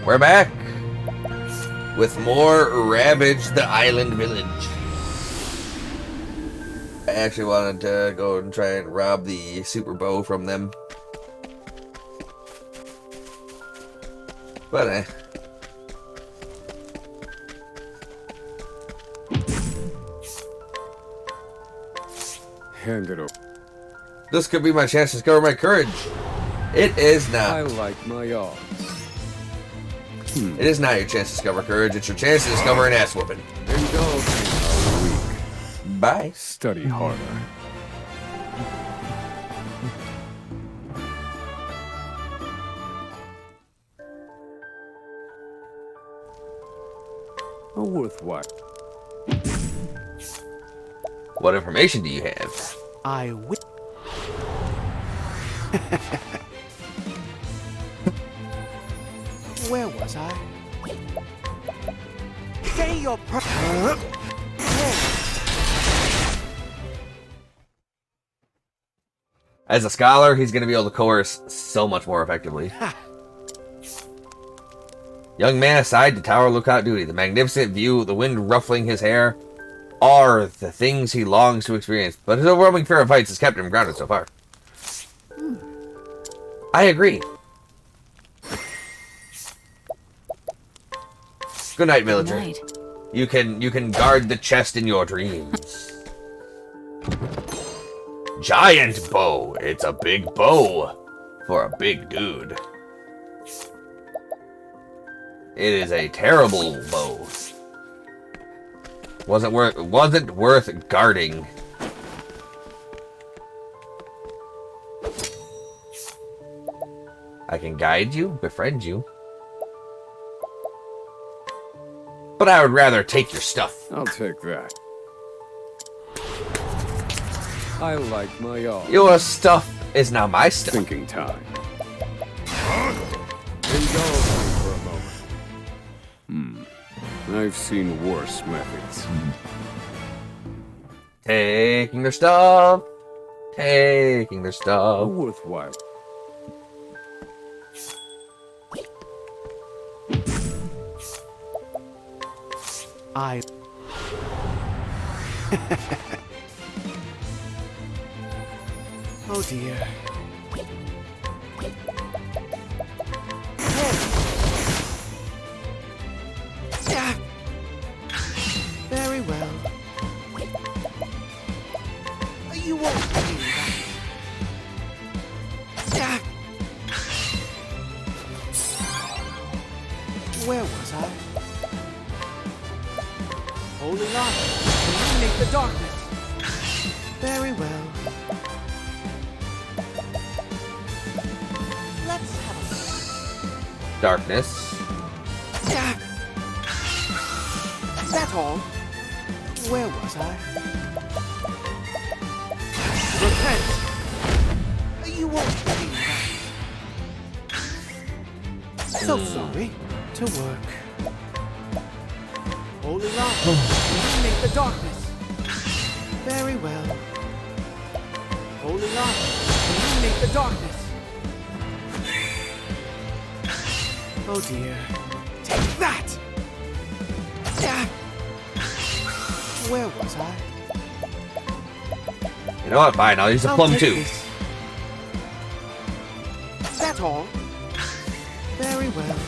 We're back with more Ravage the Island Village. I actually wanted to go and try and rob the super bow from them. But Hand it over. this could be my chance to discover my courage. It is not. I like my odds. It is not your chance to discover courage. It's your chance to discover an ass whooping. Indulgence are weak. Bye. Study harder. A worthwhile. What information do you have? I will. Where was I? Say your As a scholar, he's going to be able to coerce so much more effectively. Young man aside to tower lookout duty. The magnificent view, the wind ruffling his hair, are the things he longs to experience. But his overwhelming fear of heights has kept him grounded so far. I agree. Good night, villager. Good night. You can guard the chest in your dreams. Giant bow. It's a big bow for a big dude. It is a terrible bow. Wasn't worth guarding. I can guide you, befriend you. But I would rather take your stuff. I'll take that. I like my odds. Your stuff is now my stuff. Thinking time. Indulge me for a moment. I've seen worse methods. Taking their stuff. Taking their A stuff. worthwhile. I. Oh dear. Very well. You won't do that. Where was I? Holy light, illuminate the darkness. Very well. Let's have a Darkness. That's all. Where was I? Repent. You won't believe that. So sorry. To work. Holy light, illuminate the darkness. Very well. Holy light, illuminate the darkness. Oh dear. Take that! Where was I? You know what? Fine, I'll use a I'll plum take too. this. That's all. Very well.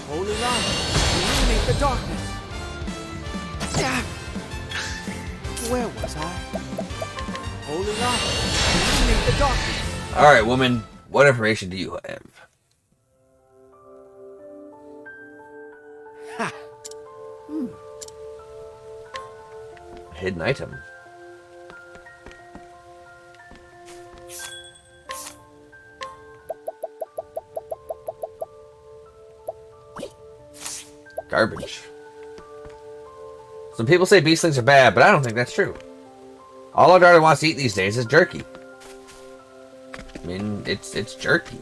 Holy light, illuminate the darkness. Where was I? Holy light, illuminate the darkness. Alright, woman. What information do you have? Ha! Hidden item. Garbage. Some people say beastlings are bad, but I don't think that's true. All our daughter wants to eat these days is jerky. I mean, it's jerky.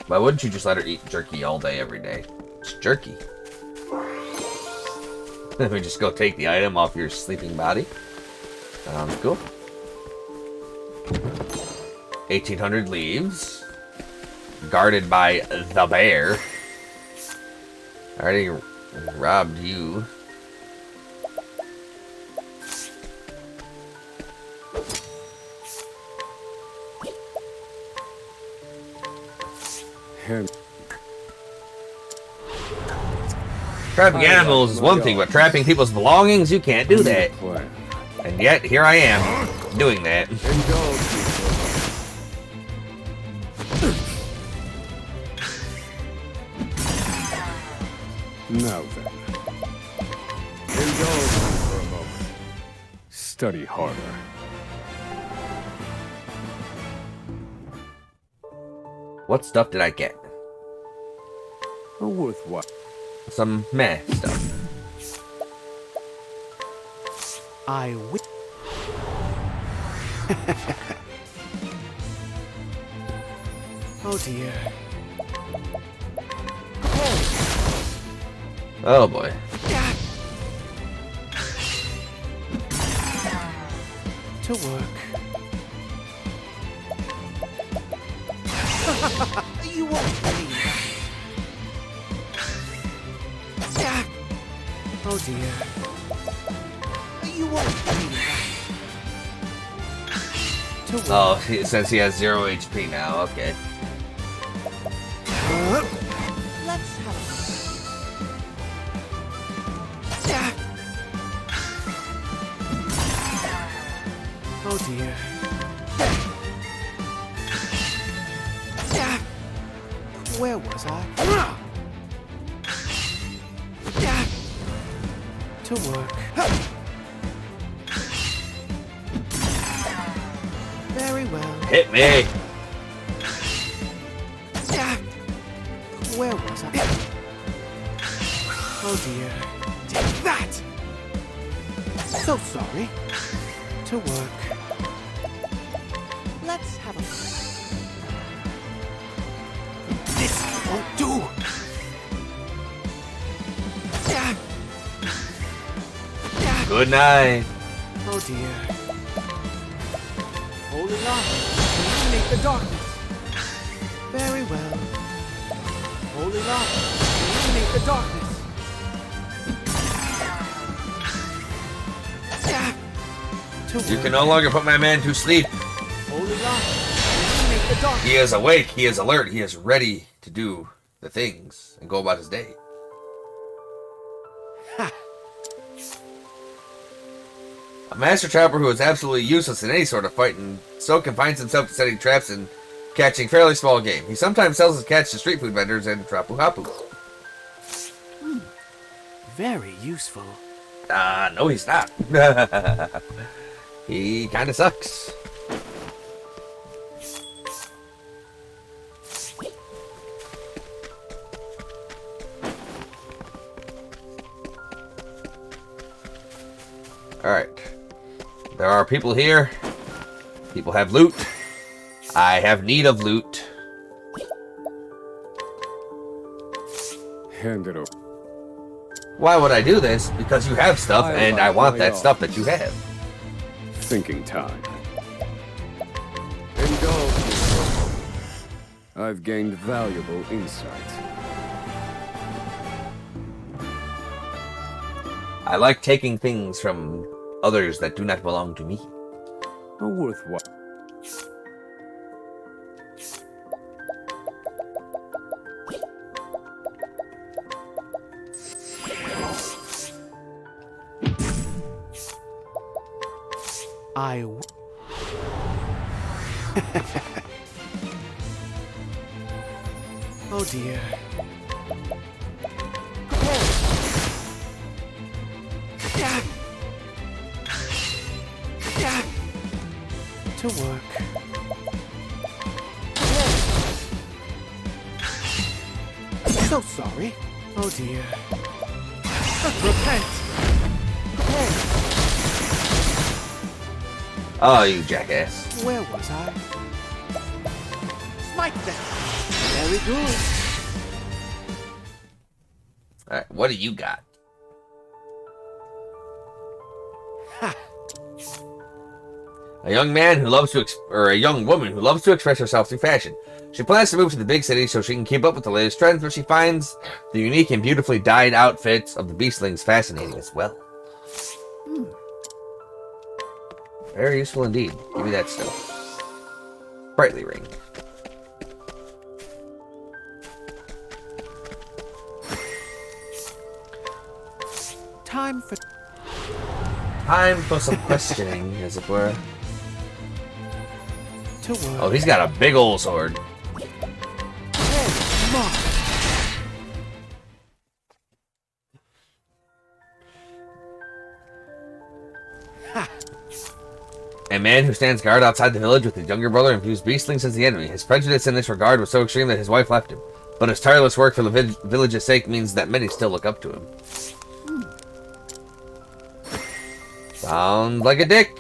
Why wouldn't you just let her eat jerky all day, every day? It's jerky. Let me just go take the item off your sleeping body. Sounds cool. 1,800 leaves. guarded by the bear. I already robbed you. Trapping animals is one thing, but trapping people's belongings, you can't do that. And yet, here I am, doing that. Now then. Indulge me for a moment. Study harder. What stuff did I get? A worthwhile. Some meh stuff. I will. Oh dear. Oh boy. To work. You won't believe that. Oh dear. You won't believe that. To work. Oh, since he has 0 HP now, okay. Let's have a... Oh dear. Where was I? To work. Very well. Hit me! Where was I? Oh dear. Take that! So sorry. To work. Let's have a... This won't do! Good night. Oh dear. Holy light, illuminate the darkness. Very well. Holy light, illuminate the darkness. You can no longer put my man to sleep. Holy light, illuminate the darkness. He is awake, he is alert, he is ready to do the things and go about his day. Ha. A master trapper who is absolutely useless in any sort of fight and so confines himself to setting traps and catching fairly small game. He sometimes sells his catch to street food vendors and trapu hapu. Very useful. No he's not. He kinda sucks. Alright. There are people here. People have loot. I have need of loot. Hand it over. Why would I do this? Because you have stuff, and I want that stuff that you have. Thinking time. Indulge me for a moment. I've gained valuable insight. I like taking things from others that do not belong to me. A worthwhile. Oh dear. To work. So sorry. Oh dear. Repent. Oh, you jackass. Where was I? Smite them. Very good. Alright, what do you got? Ha. A young man who loves to, or a young woman who loves to express herself through fashion. She plans to move to the big city so she can keep up with the latest trends, but she finds the unique and beautifully dyed outfits of the beastlings fascinating as well. Very useful indeed. Give me that stuff. Brightly ring. Time for some questioning, as it were. to work. Oh, he's got a big old sword. Hey, Mark. A man who stands guard outside the village with his younger brother and views beastlings as the enemy. His prejudice in this regard was so extreme that his wife left him. But his tireless work for the village's sake means that many still look up to him. Sounds like a dick.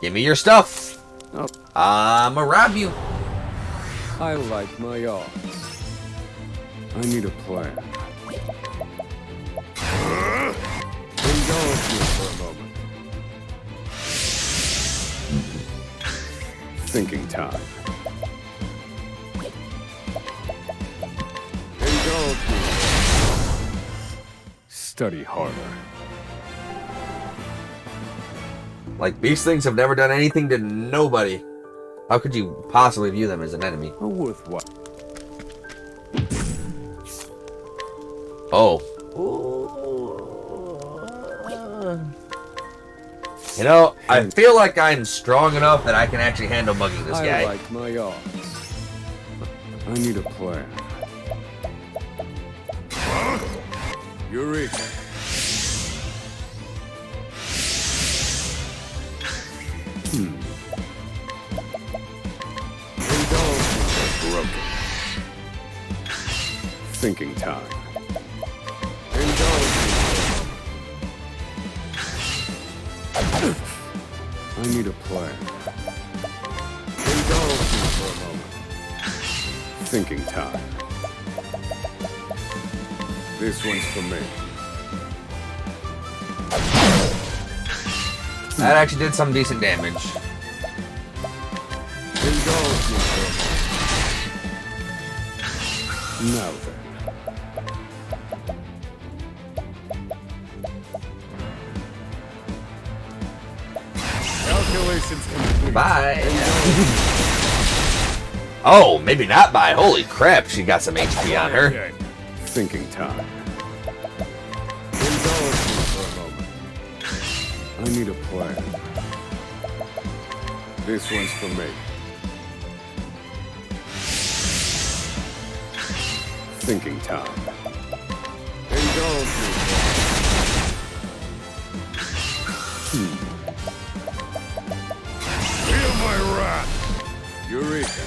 Give me your stuff. Oh. I'ma rob you. I like my odds. I need a plan. Indulge me for a moment. Thinking time. Indulge me. Study harder. Like, beastlings have never done anything to nobody. How could you possibly view them as an enemy? A worthwhile. Oh. You know, I feel like I'm strong enough that I can actually handle mugging this guy. I like my odds. I need a plan. Eureka. Broken. Thinking time. Indulge me. I need a plan. Indulge me for a moment. Thinking time. This one's for me. That actually did some decent damage. Indulge me for a moment. Now then. Calculations complete. Bye. Oh, maybe not bye. Holy crap, she got some HP on her. Okay. Thinking time. Indulge me for a moment. I need a plan. This one's for me. Thinking time. Indulge me. Feel my wrath. Eureka.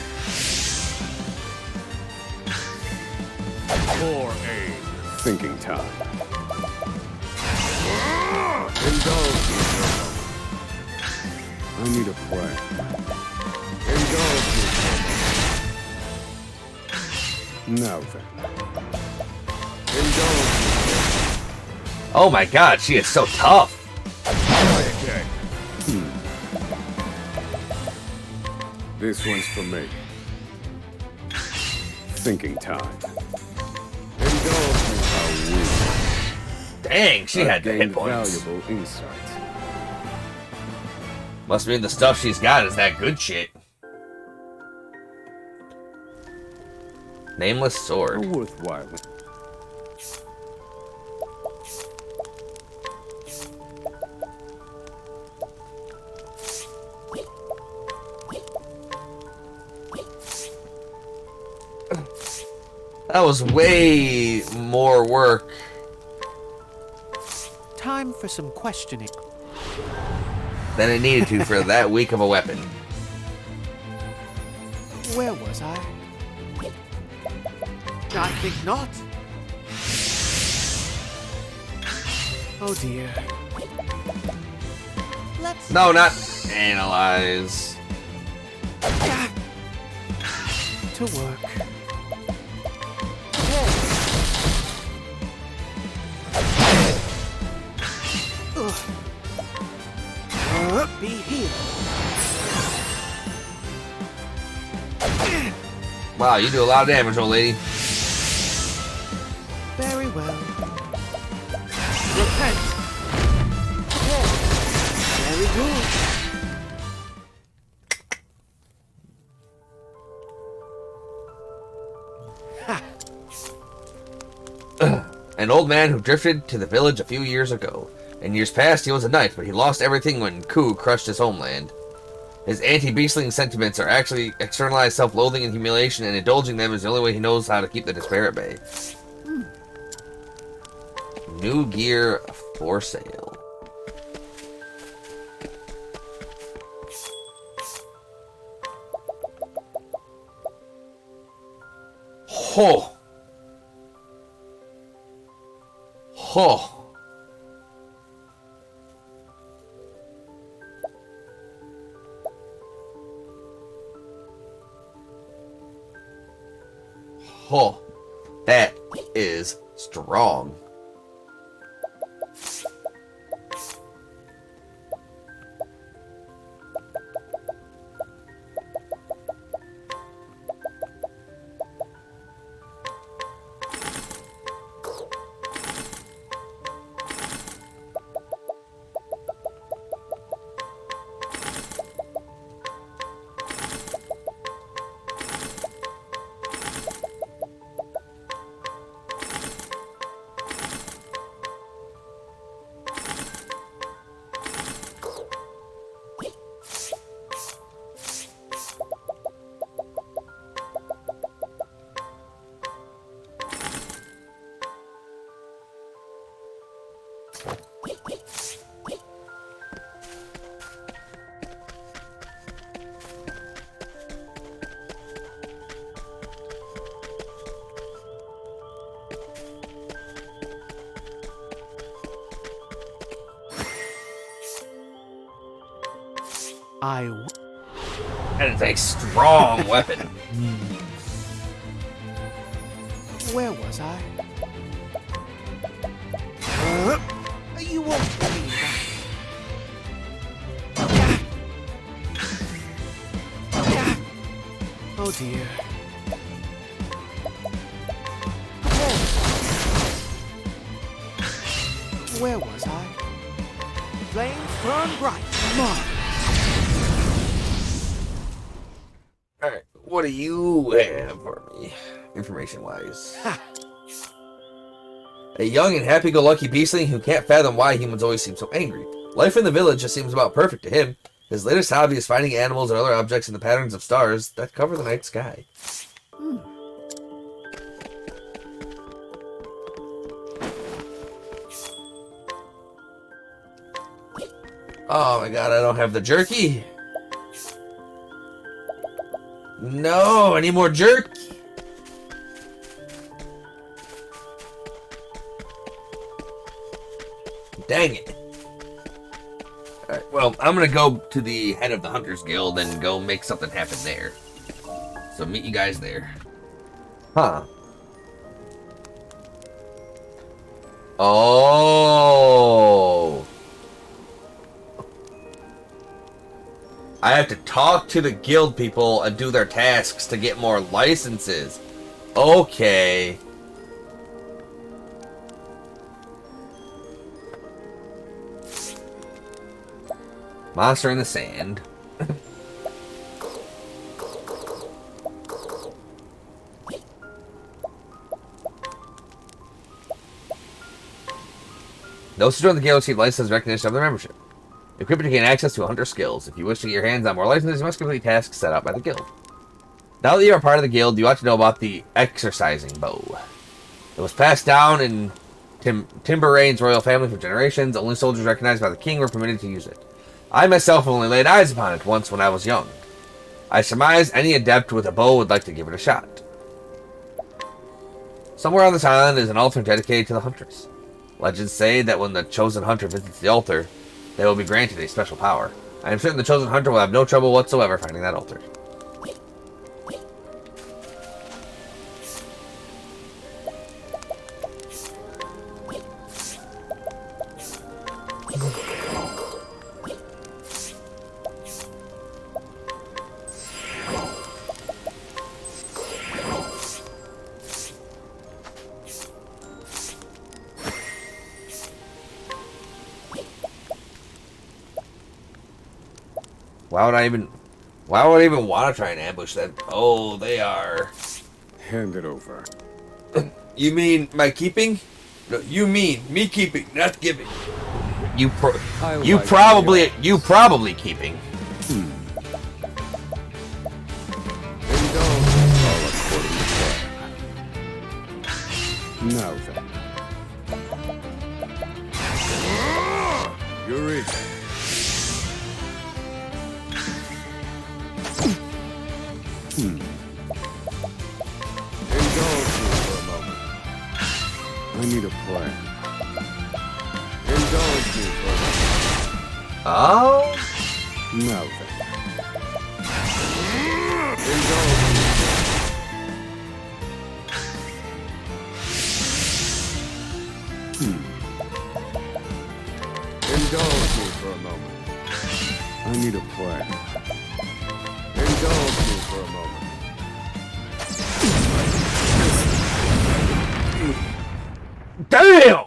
For aim. Thinking time. Indulge me for a moment. I need a plan. Indulge me for a moment. Now then. Indulge me. Oh my god, she is so tough. Okay. This one's for me. Thinking time. Indulge me. How weak. Dang, she had the hit Gained points. valuable insight. Must mean the stuff she's got is that good shit. Nameless A sword. worthwhile. That was way more work. Time for some questioning. Than it needed to for that weak of a weapon. Where was I? I think not. Oh dear. Let's No, not analyze. to work. Be healed. Wow, you do a lot of damage, old lady. Very well. Repent. Prepare. Very good. An old man who drifted to the village a few years ago. In years past, he was a knight, but he lost everything when Ku crushed his homeland. His anti-beastling sentiments are actually externalized self-loathing and humiliation, and indulging them is the only way he knows how to keep the despair at bay. New gear for sale. Ho! Ho! Ho! That is strong. That is a strong weapon. Where was I? You won't believe that. Oh dear. Where was I? Flames burn bright. Mark. Alright, what do you have for me, information-wise? A young and happy-go-lucky beastling who can't fathom why humans always seem so angry. Life in the village just seems about perfect to him. His latest hobby is finding animals and other objects in the patterns of stars that cover the night sky. Oh my god, I don't have the jerky. No, I need more jerky. Dang it. Alright, well, I'm gonna go to the head of the Hunters Guild and go make something happen there. So meet you guys there. Huh. Oh. I have to talk to the guild people and do their tasks to get more licenses. Okay. Monster in the sand. Those who join the guild receive license recognition of their membership. Equip it to gain access to hunter skills. If you wish to get your hands on more licenses, you must complete tasks set out by the guild. Now that you are part of the guild, you ought to know about the exercising bow. It was passed down in Timberrain's royal family for generations. Only soldiers recognized by the king were permitted to use it. I myself only laid eyes upon it once when I was young. I surmise any adept with a bow would like to give it a shot. Somewhere on this island is an altar dedicated to the huntress. Legends say that when the chosen hunter visits the altar, they will be granted a special power. I am certain the chosen hunter will have no trouble whatsoever finding that altar. Why would I even... Why would I even want to try and ambush them? Oh, they are... Hand it over. You mean my keeping? No, you mean me keeping, not giving. You probably keeping. Indulge all according to plan. Now then. Eureka. Indulge me for a moment. I need a plan. Indulge me for a moment. Oh? Now then. Indulge me. Indulge me for a moment. I need a plan. Indulge me for a moment. Damn!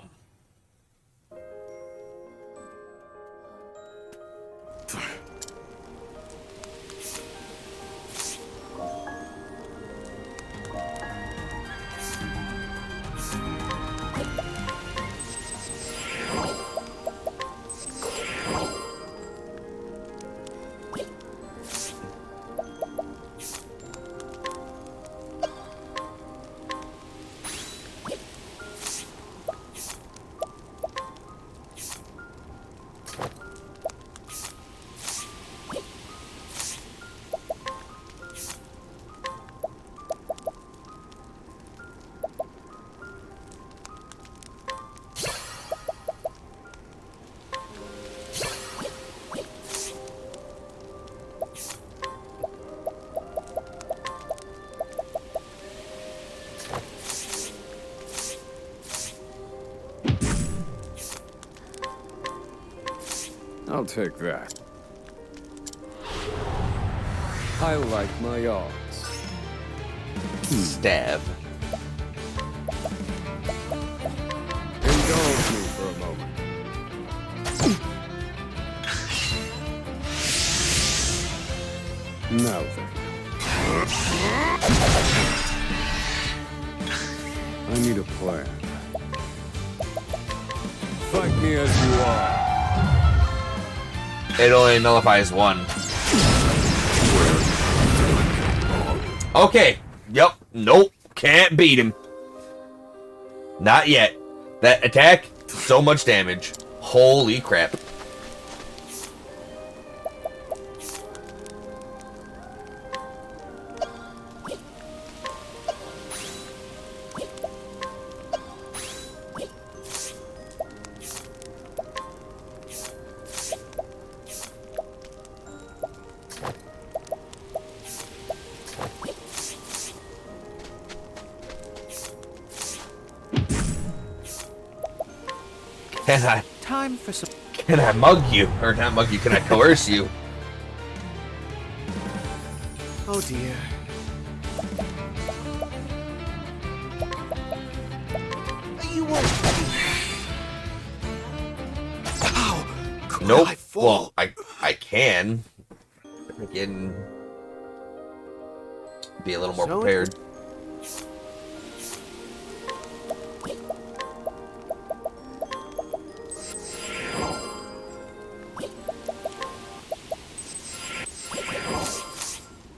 I'll take that. I like my odds. Stab. Indulge me for a moment. Now then. I need a plan. Fight me as you are. It only nullifies one. Okay. Yep. Nope. Can't beat him. Not yet. That attack, so much damage. Holy crap. Can I mug you? Or not mug you, can I coerce you? Oh dear. You won't. How could Nope. I fall? Well, I can. I can be a little more So prepared.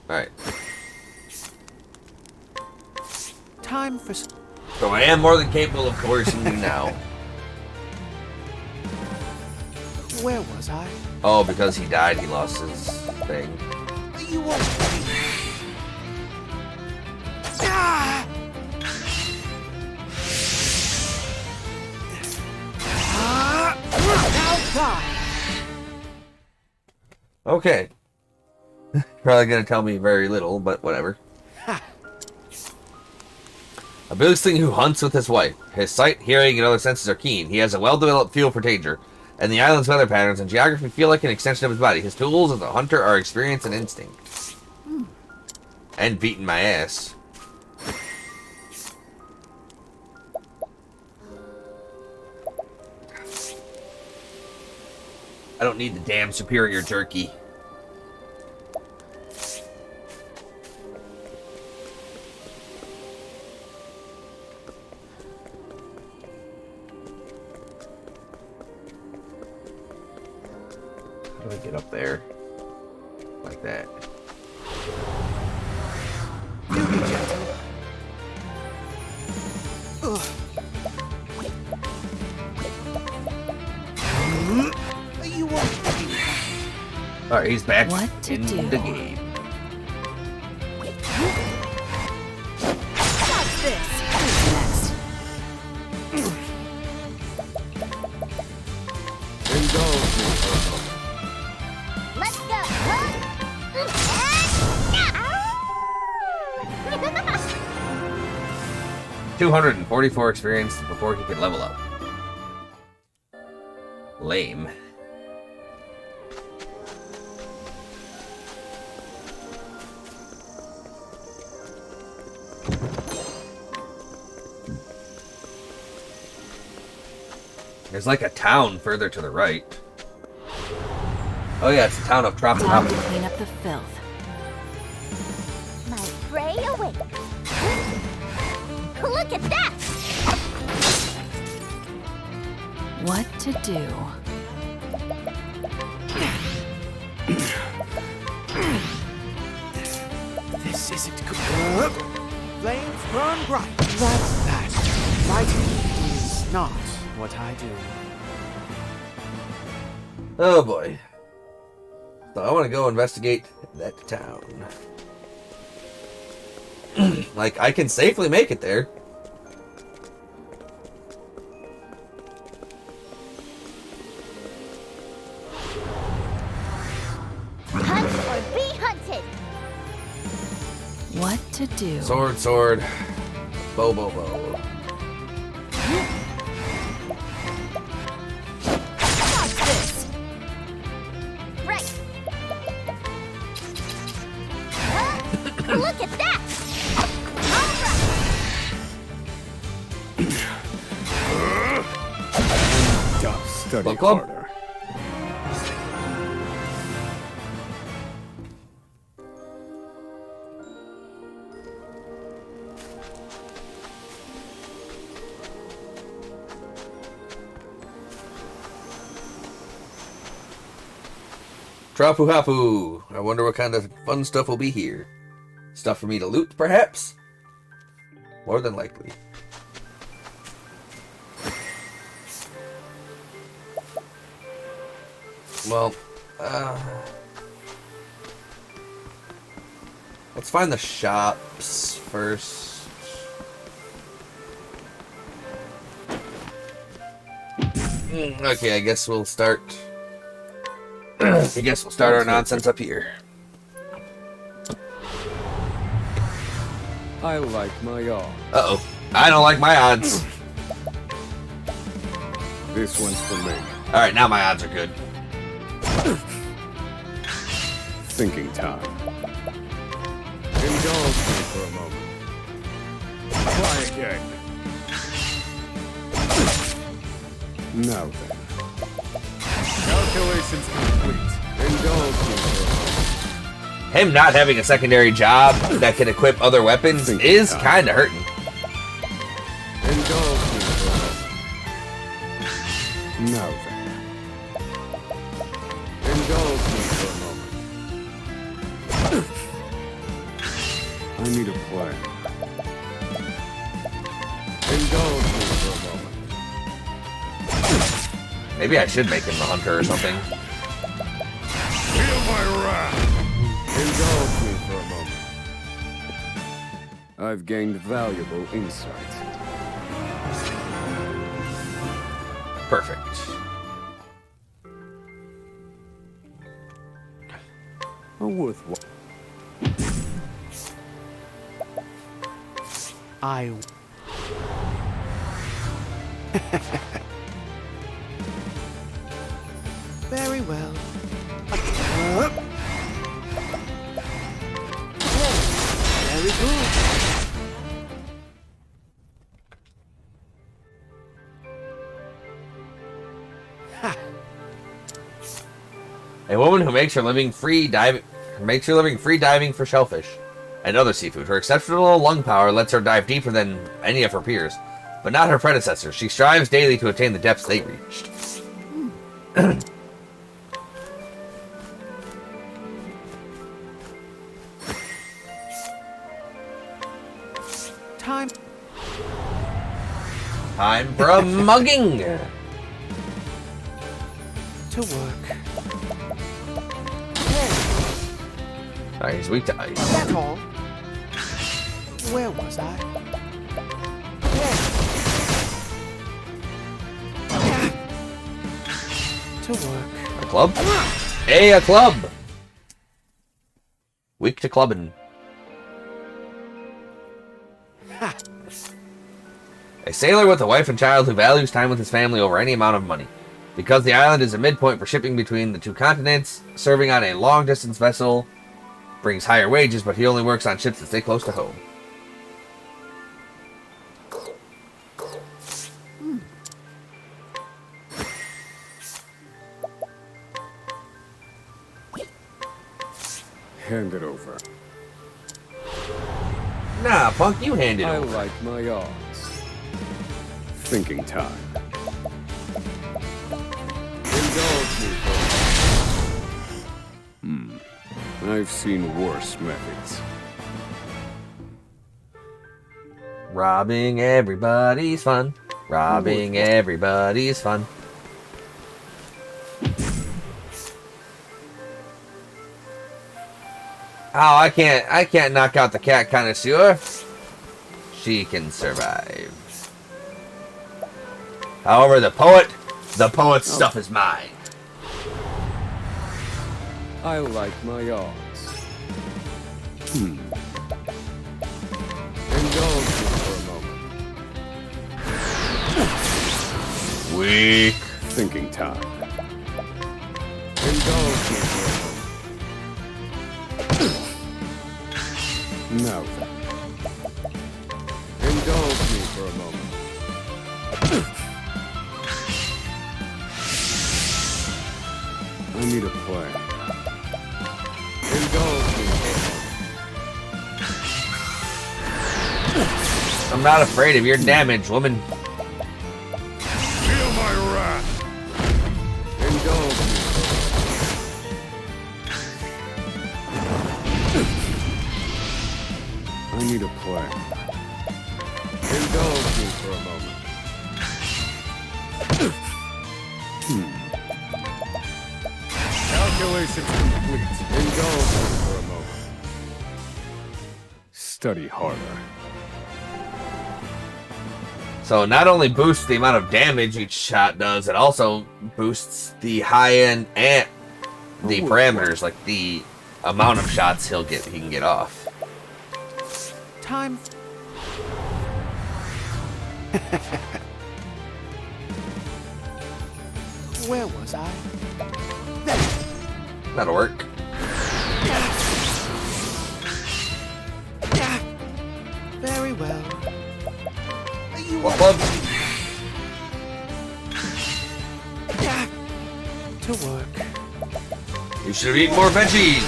Alright. Time for. So I am more than capable of coercing you now. Where was I? Oh, because he died, he lost his thing. You won't. Ah! Now die. Okay. Probably gonna tell me very little, but whatever. A Bilsling who hunts with his wife. His sight, hearing, and other senses are keen. He has a well-developed feel for danger, and the island's weather patterns and geography feel like an extension of his body. His tools as a hunter are experience and instinct. And beating my ass. I don't need the damn superior jerky. Can we get up there? Like that. Do be gentle. Ugh. You won't. Alright, he's back What to in do? the game. What's this? Who's next? Indulge me for a moment. Let's go. 244 experience before he can level up. Lame. There's like a town further to the right. Oh yeah, it's the town of Time to Octopath. clean up the filth. My prey awakes. Look at that! What to do? This isn't good. Flames burn bright. That's that. Fighting is not what I do. Oh boy. So I want to go investigate that town. Like, I can safely make it there. Hunt or be hunted! What to do? Sword, sword. Bow, bow, bow. What's this? Right! Look at that! Alright! Just study Book club? harder. Trapu Hapu. I wonder what kind of fun stuff will be here. Stuff for me to loot, perhaps? More than likely. Well, let's find the shops first. Okay, I guess we'll start. I guess we'll start our nonsense up here. I like my odds. Uh-oh. I don't like my odds. This one's for me. Alright, now my odds are good. Thinking time. Indulge me for a moment. Try again. Now then. Calculations complete. Indulge me for a moment. Him not having a secondary job that can equip other weapons is kind of hurting. Indulge me for a moment. Now then. Indulge me for a moment. I need a plan. Indulge me for a moment. Maybe I should make him the hunter or something. Feel my wrath. Indulge me for a moment. I've gained valuable insight. Perfect. A worthwhile. I. Very well. Very good. Ha! A woman who makes her living free diving for shellfish and other seafood. Her exceptional lung power lets her dive deeper than any of her peers, but not her predecessors. She strives daily to attain the depths they reached. Time. Time for a mugging. To work. Alright, he's weak to ice. That's all. Where was I? To work. A club? Hey, a club! Weak to clubbing. Ha! A sailor with a wife and child who values time with his family over any amount of money. Because the island is a midpoint for shipping between the two continents, serving on a long-distance vessel brings higher wages, but he only works on ships that stay close to home. Hand it over. Nah, punk, you hand it I over. like my odds. Thinking time. Indulge me for I've seen worse methods. Robbing everybody's fun. Robbing everybody's fun. Oh, I can't knock out the cat connoisseur. She can survive. However, the poet's stuff is mine. I like my odds. Indulge me for a moment. Weak. Thinking time. Indulge me for a moment. Now then. Indulge me for a moment. I need a plan. Indulge me for a moment. I'm not afraid of your damage, woman. Feel my wrath. Indulge me. I need a plan. Indulge me for a moment. Calculations complete. Indulge me for a moment. Study harder. So not only boosts the amount of damage each shot does, it also boosts the high end and the parameters, like the amount of shots he can get off. Time. Where was I? That'll work. Very well. You Well, want club. to work. You should have eaten more veggies.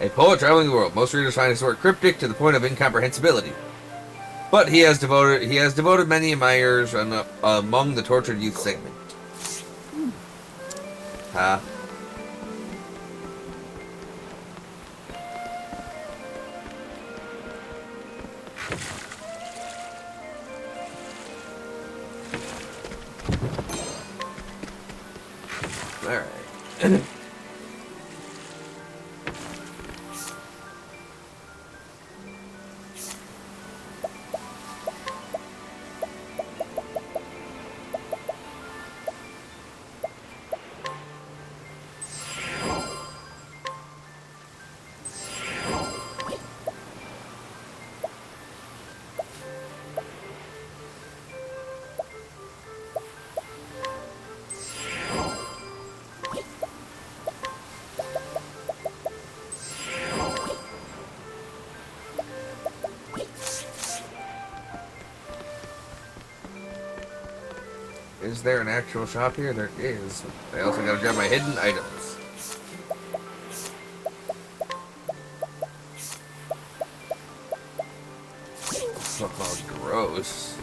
A poet traveling the world. Most readers find his work cryptic to the point of incomprehensibility. But he has devoted many admirers among the tortured youth segment. Huh? Alright. Is there an actual shop here? There is. I also gotta grab my hidden items. Oh, gross.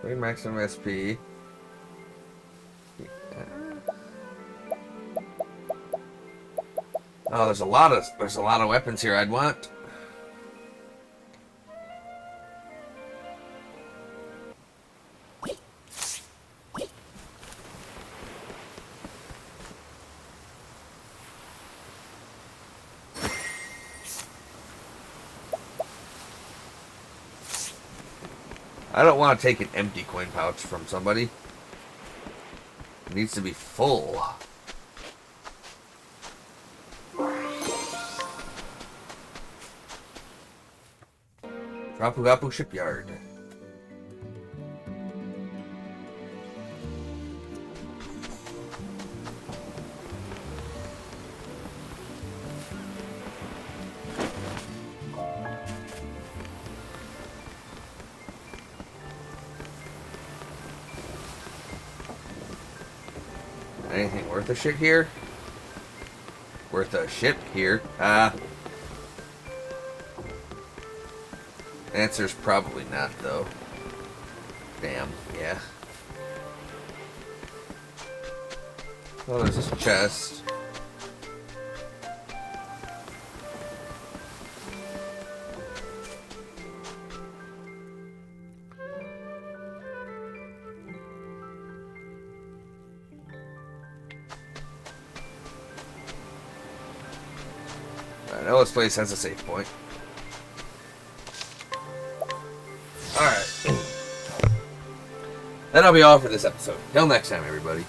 Bring maximum SP. Oh, there's a lot of weapons here I'd want. I don't want to take an empty coin pouch from somebody. It needs to be full. Rapu Shipyard. Anything worth a shit here? Worth a ship here? Answer's probably not, though. Damn, yeah. Oh, there's this chest. I know this place has a save point. Alright. That'll be all for this episode. Till next time, everybody.